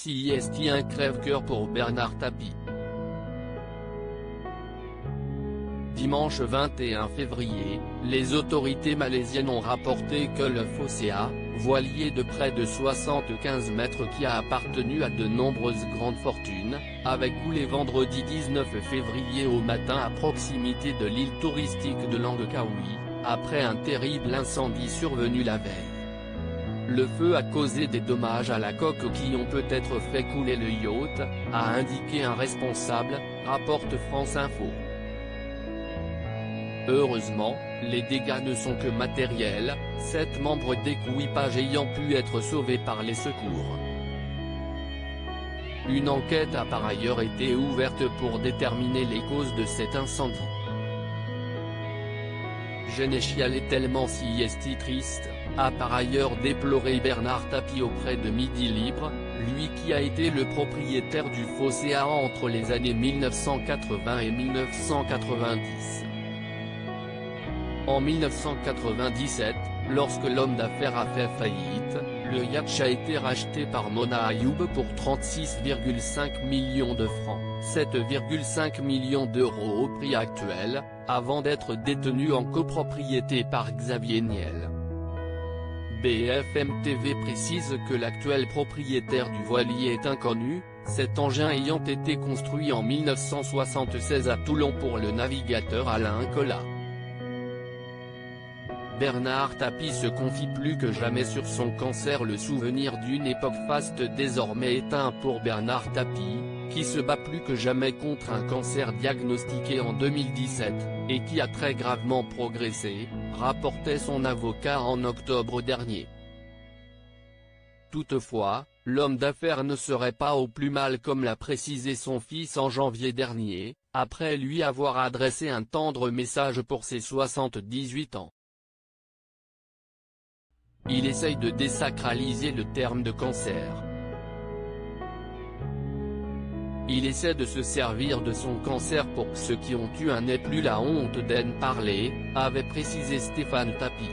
CIST un crève-cœur pour Bernard Tapie. Dimanche 21 février, les autorités malaisiennes ont rapporté que le Phocéa, voilier de près de 75 mètres qui a appartenu à de nombreuses grandes fortunes, avait coulé vendredi 19 février au matin à proximité de l'île touristique de Langkawi, après un terrible incendie survenu la veille. Le feu a causé des dommages à la coque qui ont peut-être fait couler le yacht, a indiqué un responsable, rapporte France Info. Heureusement, les dégâts ne sont que matériels, 7 membres d'équipage ayant pu être sauvés par les secours. Une enquête a par ailleurs été ouverte pour déterminer les causes de cet incendie. Je n'ai chialé tellement si est triste, a par ailleurs déploré Bernard Tapie auprès de Midi Libre, lui qui a été le propriétaire du Phocéa entre les années 1980 et 1990. En 1997, lorsque l'homme d'affaires a fait faillite, le yacht a été racheté par Mona Ayoub pour 36,5 millions de francs, 7,5 millions d'euros au prix actuel, avant d'être détenu en copropriété par Xavier Niel. BFM TV précise que l'actuel propriétaire du voilier est inconnu, cet engin ayant été construit en 1976 à Toulon pour le navigateur Alain Collat. Bernard Tapie se confie plus que jamais sur son cancer. Le souvenir d'une époque faste désormais éteint pour Bernard Tapie, qui se bat plus que jamais contre un cancer diagnostiqué en 2017, et qui a très gravement progressé, rapportait son avocat en octobre dernier. Toutefois, l'homme d'affaires ne serait pas au plus mal comme l'a précisé son fils en janvier dernier, après lui avoir adressé un tendre message pour ses 78 ans. Il essaye de désacraliser le terme de cancer. Il essaie de se servir de son cancer pour que ceux qui ont eu un n'aient plus la honte d'en parler, avait précisé Stéphane Tapie.